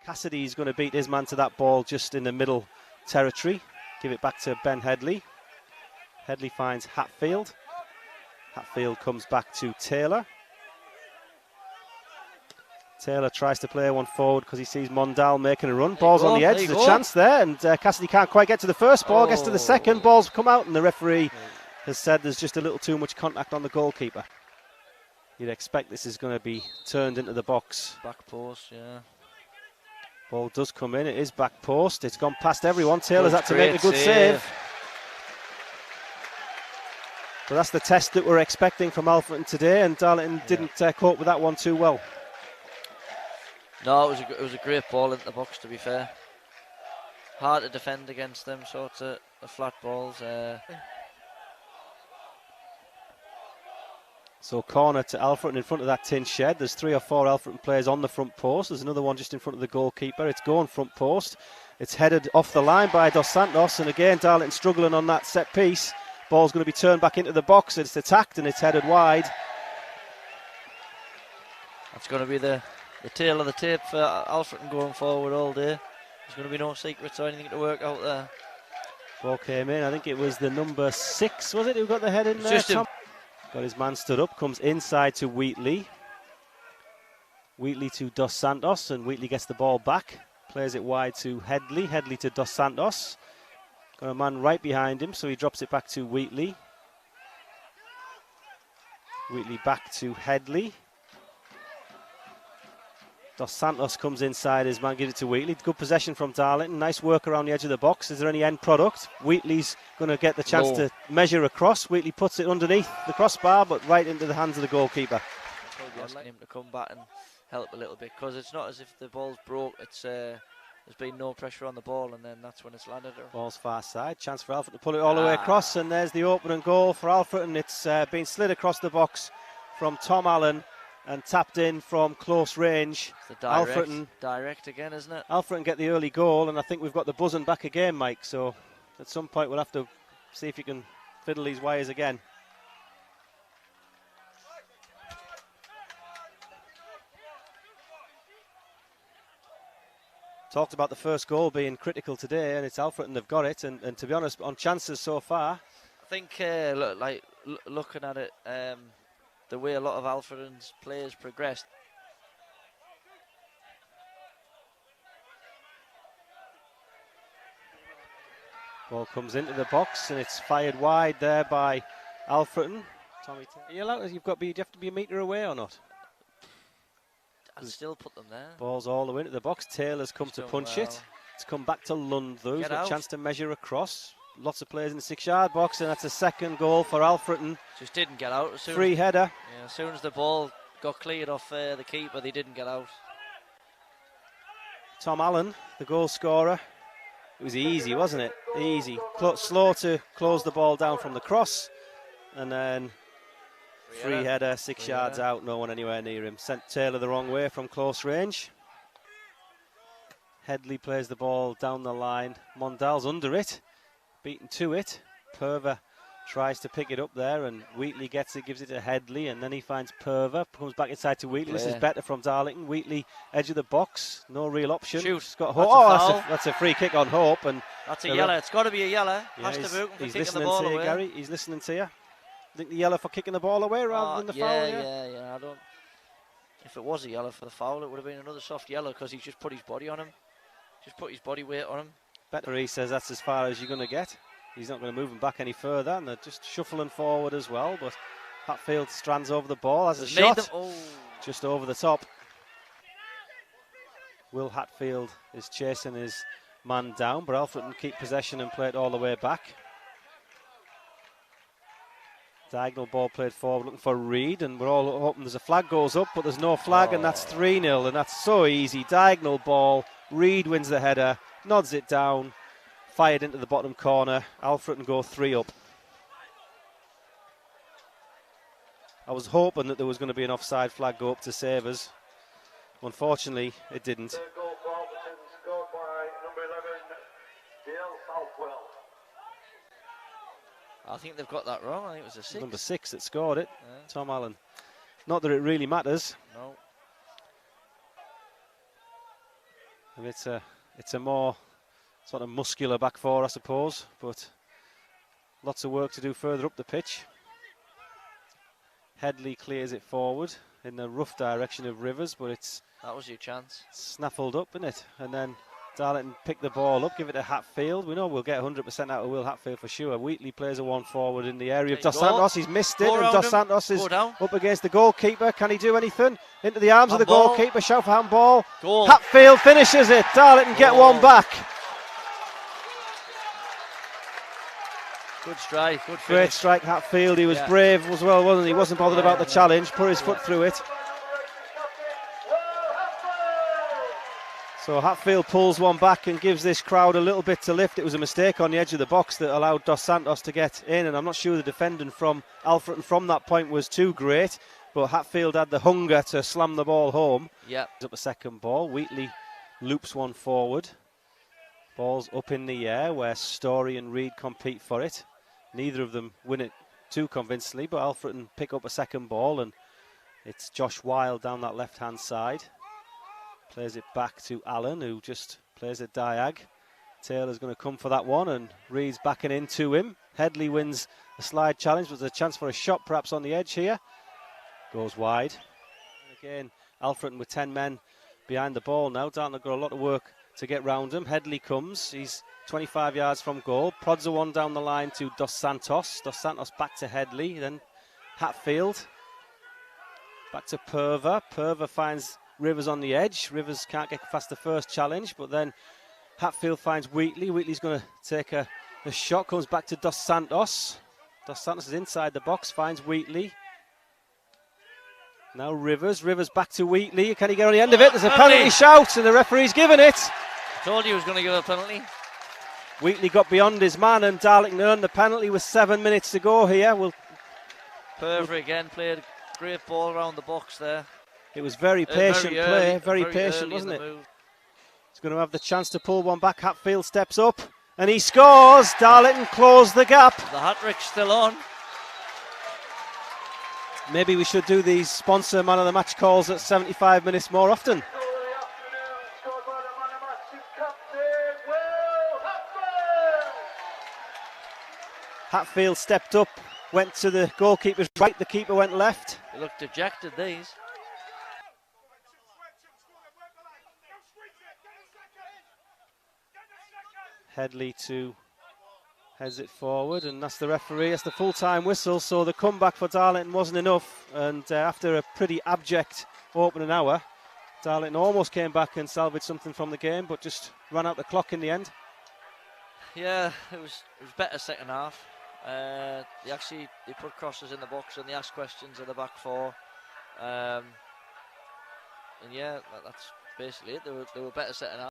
Cassidy's going to beat his man to that ball just in the middle territory. Give it back to Ben Headley. Headley finds Hatfield. Hatfield comes back to Taylor. Taylor tries to play one forward because he sees Mondal making a run. Ball's on the edge, there's a chance there, and Cassidy can't quite get to the first ball, gets to the second, ball's come out, and the referee has said there's just a little too much contact on the goalkeeper. You'd expect this is going to be turned into the box. Back post, yeah. Ball does come in, it is back post, it's gone past everyone. Taylor's had to make a good save. But that's the test that we're expecting from Alfreton today, and Darlington didn't cope with that one too well. No, it was a great ball into the box, to be fair. Hard to defend against them sorts of flat balls. So corner to Alfreton in front of that tin shed. There's 3 or 4 Alfreton players on the front post. There's another one just in front of the goalkeeper. It's going front post. It's headed off the line by Dos Santos, and again Darlington struggling on that set piece. Ball's going to be turned back into the box. It's attacked and it's headed wide. That's going to be the tail of the tape for Alfreton going forward all day. There's going to be no secrets or anything to work out there. Ball came in, I think it was the number 6, was it, who got the head in there? Tom? Got his man stood up, comes inside to Wheatley. Wheatley to Dos Santos, and Wheatley gets the ball back. Plays it wide to Headley, Headley to Dos Santos. Got a man right behind him, so he drops it back to Wheatley. Wheatley back to Headley. Dos Santos comes inside his man, gives it to Wheatley. Good possession from Darlington. Nice work around the edge of the box. Is there any end product? Wheatley's going to get the chance to measure across. Wheatley puts it underneath the crossbar, but right into the hands of the goalkeeper. Asking him to come back and help a little bit, because it's not as if the ball's broke. It's there's been no pressure on the ball, and then that's when it's landed. Ball's far side. Chance for Alfred to pull it all the way across, and there's the opening goal for Alfred, and it's been slid across the box from Tom Allen and tapped in from close range. It's the direct again, isn't it? Alfreton get the early goal, and I think we've got the buzzing back again, Mike. So at some point we'll have to see if you can fiddle these wires again. Talked about the first goal being critical today, and it's Alfreton they've got it. And to be honest, on chances so far, I think looking at it, the way a lot of Alfreton's players progressed. Ball comes into the box and it's fired wide there by Alfreton. Tommy, are you allowed? Do you have to be a metre away or not? I'd still put them there. Ball's all the way into the box. Taylor's come to punch it. It's come back to Lund though. He's got a chance to measure across. Lots of players in the 6-yard box, and that's a second goal for Alfreton. Just didn't get out. Free header. Yeah, as soon as the ball got cleared off the keeper, they didn't get out. Tom Allen, the goal scorer. It was easy, wasn't it? Easy. Slow to close the ball down from the cross, and then free header, 6 yards out, no one anywhere near him. Sent Taylor the wrong way from close range. Headley plays the ball down the line. Mondal's under it. Beaten to it. Purver tries to pick it up there, and Wheatley gets it, gives it to Headley, and then he finds Purver, comes back inside to Wheatley. This is better from Darlington. Wheatley, edge of the box, no real option. Shoot. Got Hope. That's a free kick on Hope, and that's a yellow. It's got to be a yellow. Yeah, Has to boot for he's kicking listening the ball to you, away. Gary. He's listening to you. I think the yellow for kicking the ball away rather than the foul. Yeah. I don't. If it was a yellow for the foul, it would have been another soft yellow, because he's just put his body on him. Just put his body weight on him. Better, he says that's as far as you're going to get. He's not going to move him back any further, and they're just shuffling forward as well. But Hatfield strands over the ball, has a shot just over the top. Will Hatfield is chasing his man down, but Alfreton keep possession and play it all the way back. Diagonal ball played forward, looking for Reed, and we're all hoping there's a flag goes up, but there's no flag, and that's 3-0, and that's so easy. Diagonal ball, Reed wins the header, nods it down, fired into the bottom corner. Alfreton go 3 up. I was hoping that there was going to be an offside flag go up to save us. Unfortunately, it didn't. Scored by number 11, Dale Southwell. I think they've got that wrong. I think it was a 6. Number 6 that scored it, Tom Allen. Not that it really matters. No. And it's a more sort of muscular back four, I suppose, but lots of work to do further up the pitch. Headley clears it forward in the rough direction of Rivers, but that was your chance. Snaffled up, isn't it? And then Darlington pick the ball up, give it to Hatfield. We know we'll get 100% out of Will Hatfield for sure. Wheatley plays a one forward in the area of Dos Santos. He's missed it, and Dos Santos is up against the goalkeeper. Can he do anything? Into the arms of the goalkeeper. Shout for handball. Goal. Hatfield finishes it. Darlington get one back. Good strike, good finish. Great strike, Hatfield. He was brave as well, wasn't he? He wasn't bothered about the challenge. Put his foot through it. So Hatfield pulls one back and gives this crowd a little bit to lift. It was a mistake on the edge of the box that allowed Dos Santos to get in, and I'm not sure the defending from Alfreton from that point was too great, but Hatfield had the hunger to slam the ball home. Yep. Up a second ball. Wheatley loops one forward. Ball's up in the air where Story and Reid compete for it. Neither of them win it too convincingly, but Alfreton pick up a second ball, and it's Josh Wilde down that left-hand side. Plays it back to Allen, who just plays a diag. Taylor's going to come for that one, and Reid's backing into him. Headley wins a slide challenge, but there's a chance for a shot perhaps on the edge here. Goes wide. And again, Alfreton with 10 men behind the ball now. Darlington have got a lot of work to get round him. Headley comes. He's 25 yards from goal. Prods a one down the line to Dos Santos. Dos Santos back to Headley. Then Hatfield. Back to Purver. Purver finds Rivers on the edge. Rivers can't get past the first challenge, but then Hatfield finds Wheatley. Wheatley's going to take a shot. Comes back to Dos Santos. Dos Santos is inside the box. Finds Wheatley. Now Rivers. Rivers back to Wheatley. Can he get on the end of it? There's a penalty shout, and the referee's given it. Told you he was going to give a penalty. Wheatley got beyond his man, and Darlington earned the penalty with 7 minutes to go here. Purver again played a great ball around the box there. It was very patient play, very patient, wasn't it? He's going to have the chance to pull one back. Hatfield steps up, and he scores. Darlington close the gap. The hat-trick's still on. Maybe we should do these sponsor man of the match calls at 75 minutes more often. Hatfield stepped up, went to the goalkeeper's right, the keeper went left. He looked dejected, these. Headley heads it forward, and that's the referee, that's the full-time whistle, so the comeback for Darlington wasn't enough, and after a pretty abject opening hour, Darlington almost came back and salvaged something from the game, but just ran out the clock in the end. Yeah, it was better second half. They put crosses in the box and they asked questions of the back four, and yeah, that's basically it. They were better second half.